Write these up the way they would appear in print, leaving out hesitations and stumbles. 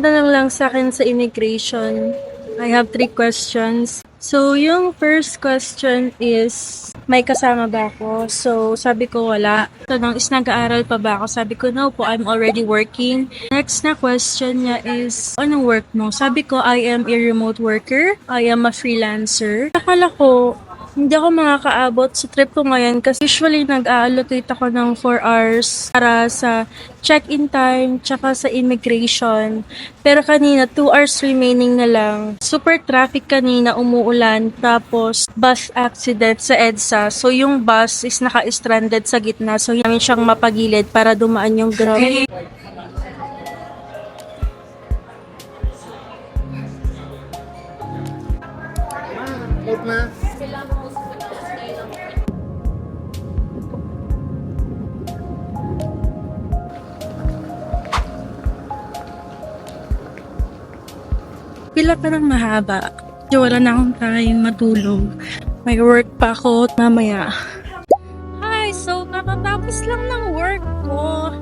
tinanong lang sa akin sa immigration. I have 3 questions. So, yung first question is, may kasama ba ako? So, sabi ko wala. Tanong is, nag-aaral pa ba ako? Sabi ko, no po, I'm already working. Next na question niya is, anong work mo? Sabi ko, I am a remote worker. I am a freelancer. Akala ko, hindi ako makakaabot sa trip ko ngayon kasi usually nag-allocate ako ng 4 hours para sa check-in time tsaka sa immigration. Pero kanina 2 hours remaining na lang. Super traffic kanina, umuulan, tapos bus accident sa EDSA. So yung bus is naka-stranded sa gitna. So namin siyang mapagilid para dumaan yung grab. Pila ka ng mahaba. Wala na akong time matulog. May work pa ako mamaya. Hi! So, kakatapos lang ng work ko.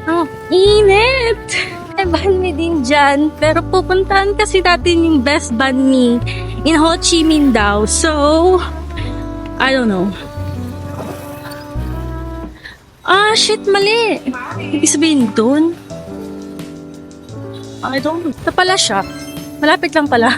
Oh, init! May banh din dyan. Pero pupuntahan kasi natin yung best banh mi in Ho Chi Minh daw. So, I don't know. Ah, shit, mali. Ibig sabihin doon. I don't know. Ito pala siya. Malapit lang pala.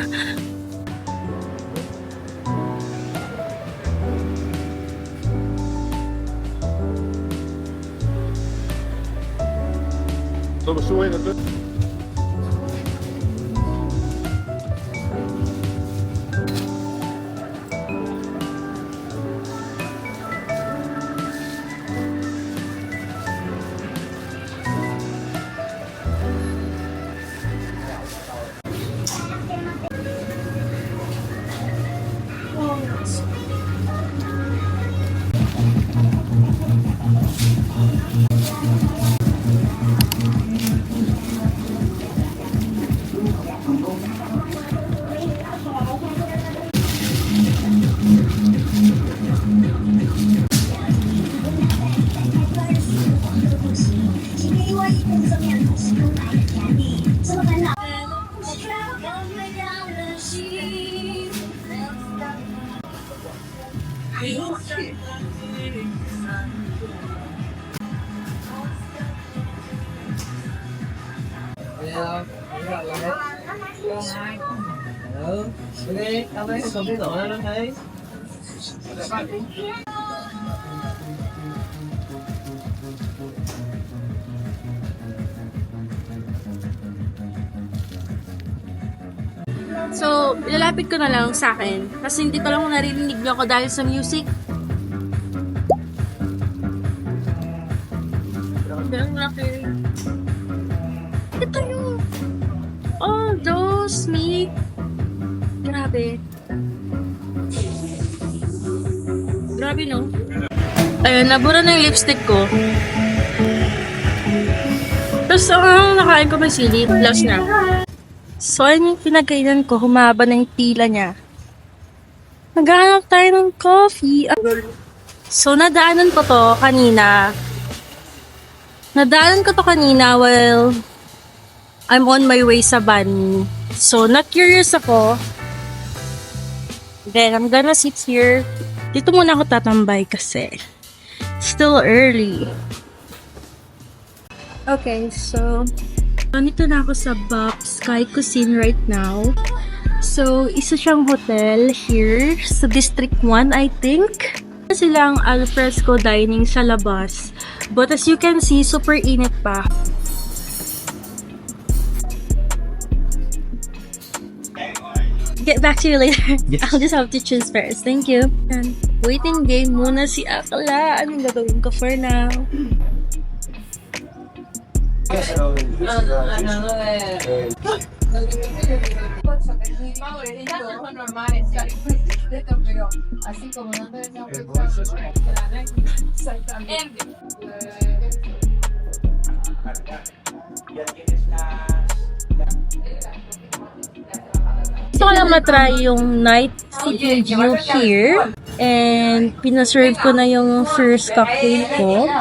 Hello. Okay, kamay sa dito. Ano lang guys? So, ilalapit ko na lang sa akin. Kasi hindi ko lang naririnig niyo ako dahil sa music. Ang laki. Ito yun. Oh, those me. Grabe. Grabe, no? Ayun, nabura na yung lipstick ko. Tapos, ang nakain ko may sili. Last na. So, ayun yung pinagkainan ko. Humaba na yung pila niya. Naghahanap tayo ng coffee. So, nadaanan ko to kanina. While I'm on my way sa Bani. So, na-curious ako. Then, I'm gonna sit here. Dito muna ako tatambay kasi still early. Okay, so nandito na ako sa Bop Sky Cuisine right now. So, isa siyang hotel here sa District 1, I think. Silang alfresco dining sa labas. But as you can see, super init pa. Get back to you later. Yes. I'll just have to choose first. Thank you. And waiting game muna si Akala. Anong gagawin ko for now? Gusto ko lang matry yung night city view here. And pinaserve ko na yung first cocktail ko.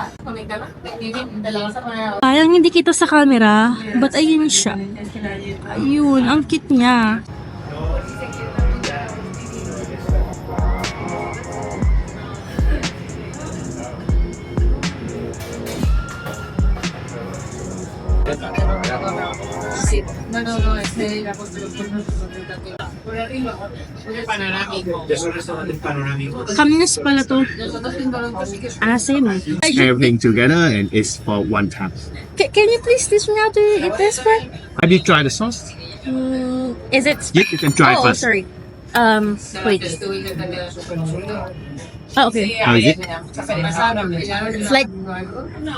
Parang hindi kita sa camera, but ayun siya. Ayun, ang cute niya. Kaminas pala to. Asim. Everything together and it's for one time. Can you please teach me how to eat this one? Have you tried the sauce? Is it? Yes, you can try Oh, first. sorry. Wait. Oh, okay. How is it? It's like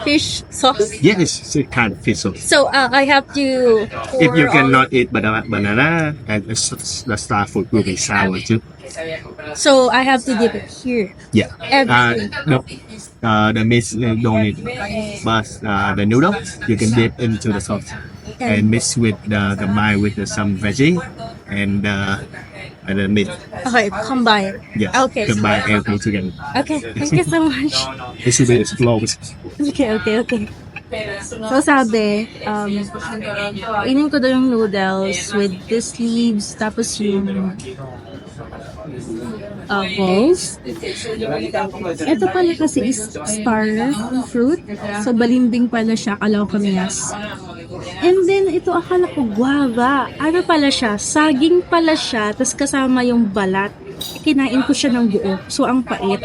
fish sauce. Yes, it's a kind of fish sauce. So I have to. If you pour cannot eat banana and the star fruit will be sour too. So I have to dip it here. Yeah. Everything. No. The mix don't need, but the noodle you can dip into the sauce and mix with the mine with some veggie and the meat. Okay, combine. Yeah. Okay. Combine everything together. Okay, thank you so much. It should be explode. Okay. So sabi, inin ko daw yung noodles with these leaves, tapos yung balls. Ito pala kasi is star fruit. So balimbing pala siya, kalaw kamias. And then, ito akala ko guava. Ano pala siya? Saging pala siya, tapos kasama yung balat. Kinain ko siya ng buo. So, ang pait.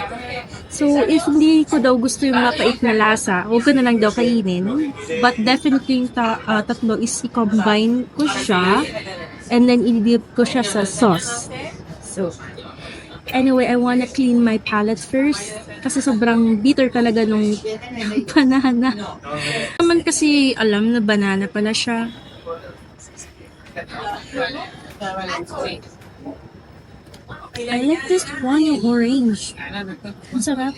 So, if hindi ko daw gusto yung mapait na lasa, huwag ko na lang daw kainin. But definitely yung tatlo is i-combine ko siya and then i-dip ko siya sa sauce. So, anyway, I wanna clean my palate first kasi sobrang bitter talaga nung banana. Naman kasi alam na banana pala siya. I like this one, yung orange. Ang sarap.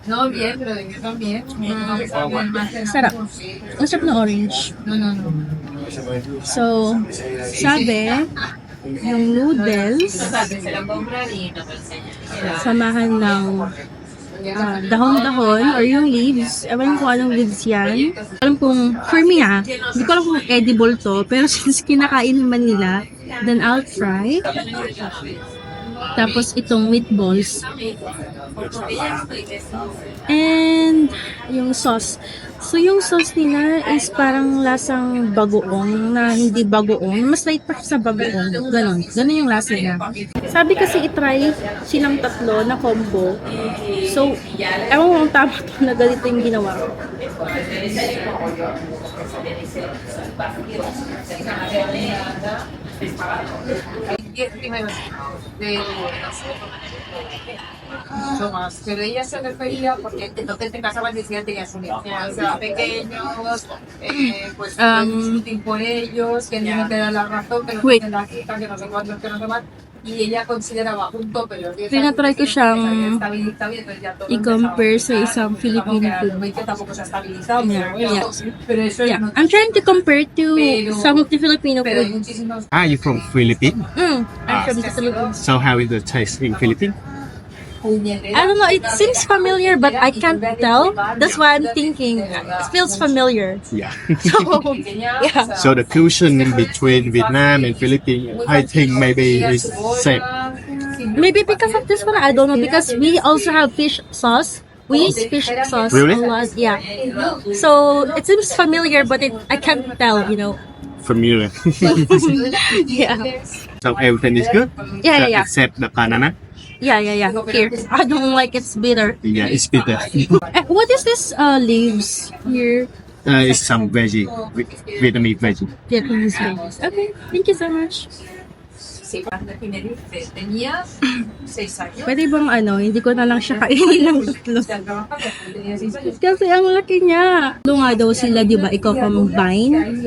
No, bien, pero de que también. Sarap. Ang sarap na orange. No. So, sabi, yung noodles, samahan ng dahon-dahon or yung leaves. Ewan ko anong leaves yan. Alam kong, for me hindi ko alam kung edible to, pero since kinakain naman nila, then I'll try. Tapos itong meatballs. And yung sauce. So yung sauce nila is parang lasang bagoong na hindi bagoong. Mas light pa siya sa bagoong. Ganon. Ganon yung lasa niya. Sabi kasi itry silang tatlo na combo. So, ewan ko kung tama to na ganito yung ginawa ko. Mucho más. Pero ella se refería porque entonces te casabas y decía tenías un hijo. O sea, pequeños, pues discutir por ellos, que no te da la razón, que no Wait. te la quitan, que no sé cuántos, que no sé más. Y ella consideraba un tope los 10 Tinatry ko siyang está bien, entonces ya todo i-compare sa isang Filipino food. que tampoco se ha estabilizado, Yeah. pero eso Yeah, no. I'm trying to compare to some of the Filipino Pero hay food. muchísimos. You from Philippines? I'm from the Philippines. So how is the taste in Philippines? I don't know, it seems familiar but I can't tell. That's why I'm thinking, it feels familiar. Yeah. So, yeah. So the fusion in between Vietnam and Philippines, I think maybe is same. Maybe because of this one, I don't know, because we also have fish sauce. We use fish sauce Really? a lot, yeah. So, it seems familiar but I can't tell, Familiar. Yeah. So everything is good? Yeah. Except the banana? Yeah. Here. I don't like it's bitter. Yeah, it's bitter. What is this leaves here? It's some veggie, Vietnamese veggie. Vietnamese leaves. Okay, thank you so much. Tenías 6 años. Pwede bang hindi ko na lang siya kainin ng tatlo. Tenías 6 años. Kasi ang laki niya. Ano nga daw sila, di ba? Ikaw combine.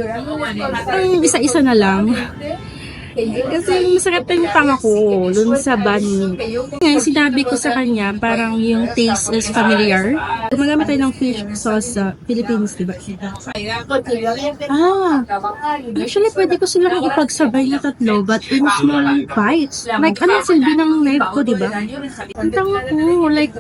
Ang isa-isa na lang. Kasi masakit pa yung panga ko dun sa banh. Ngayon, sinabi ko sa kanya, parang yung taste is familiar. Gumagamit tayo ng fish sauce sa Philippines, diba? Actually, pwede ko silang ipagsabay na tatlo, but in small bites. Like, ano silbi ng knife ko, diba? Ang tanga ko, like,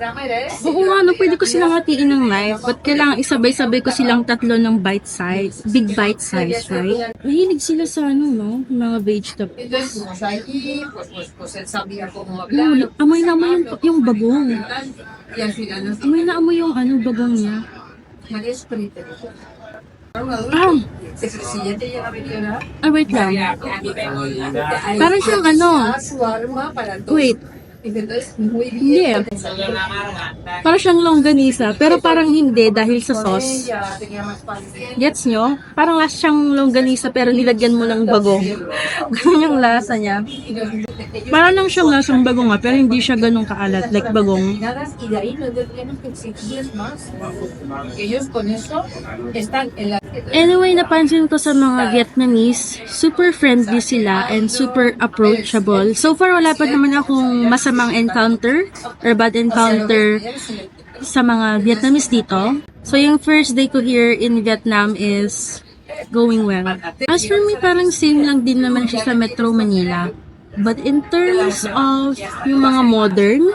oo nga, no, pwede ko silang hatiin ng knife, but kailangan isabay-sabay ko silang tatlo ng bite size, big bite size, right? Mahilig sila sa ano, no? Mga vegetables. Entonces, fuimos allí, pues él sabía cómo Oh, hablar. amoy na amoy yung bagong. Y al final nos Amoy na amoy yung ano, bagong niya. María es súper inteligente. Ah, Si ya te llega a mencionar, wait lang. Parang siyang ano, su arma para todo. wait, Entonces, muy hindi. bien. Parang siyang longganisa, pero parang hindi dahil sa sauce. Ella tenía más paciencia. Gets nyo? Parang lasa siyang longganisa pero nilagyan mo ng bagong. Ganun yung lasa niya. Parang lang siyang lasang bagong nga, pero hindi siya ganun kaalat, like bagong. Y de ahí no tendríamos que exigirles más. Ellos con eso están en la... Anyway, napansin ko sa mga Vietnamese, super friendly sila and super approachable. So far, wala pa naman akong masamang encounter or bad encounter sa mga Vietnamese dito. So, yung first day ko here in Vietnam is going well. As for me, parang same lang din naman siya sa Metro Manila. But in terms of yung mga modern,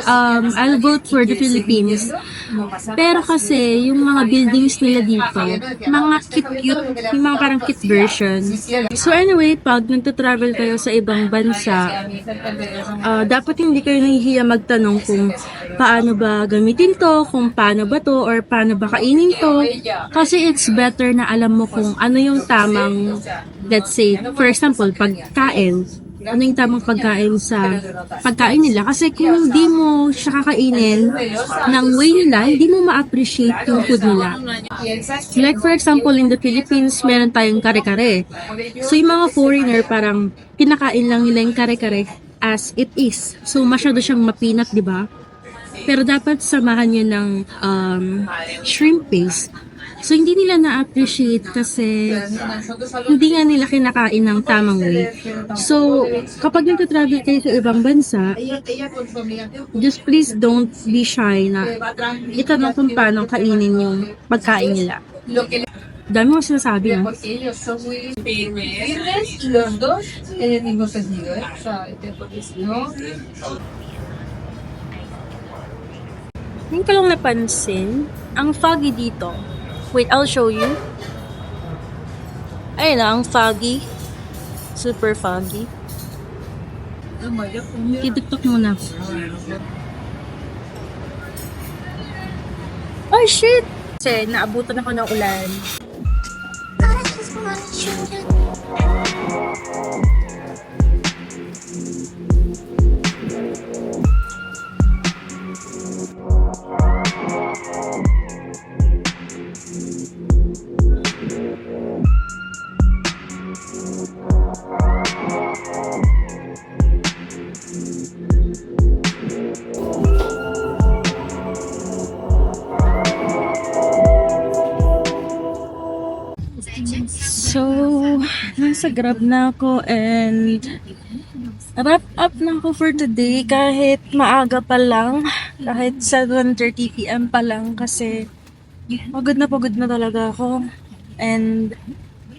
I'll vote for the Philippines. Pero kasi, yung mga buildings nila dito, mga cute-cute, yung mga parang cute version. So anyway, pag nagta-travel kayo sa ibang bansa, dapat hindi kayo nahihiya magtanong kung paano ba gamitin to, kung paano ba to, or paano ba kainin to. Kasi it's better na alam mo kung ano yung tamang, let's say, for example, pagkain. Ano yung tamang pagkain sa pagkain nila. Kasi kung hindi mo siya kakainin ng way nila, hindi mo ma-appreciate yung food nila. Like for example, in the Philippines, meron tayong kare-kare. So yung mga foreigner, parang kinakain lang nila yung kare-kare as it is. So masyado siyang mapinat, di ba? Pero dapat samahan niya ng shrimp paste. So, hindi nila na-appreciate kasi hindi nga nila kinakain ng tamang way. So, kapag nagtatravel kayo sa ibang bansa, just please don't be shy na itanong kung paano kainin yung pagkain nila. Dami mo sinasabi, no? Porque ellos son muy firmes, los dos, en el mismo sentido, ¿eh? O sea, porque si no... Hindi ko lang napansin, ang foggy dito. Wait, I'll show you. Ayun na, ang foggy. Super foggy. Titiktok muna. Oh, shit! Kasi naabutan ako ng ulan. So, nasa Grab na ako and wrap up na ako for today kahit maaga pa lang, kahit 7:30 PM pa lang kasi pagod na talaga ako and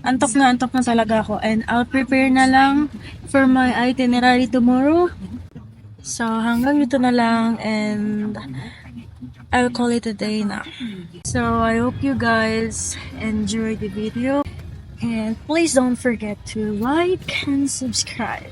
antok na talaga ako and I'll prepare na lang for my itinerary tomorrow. So, hanggang dito na lang and I'll call it a day na. So, I hope you guys enjoyed the video. And please don't forget to like and subscribe.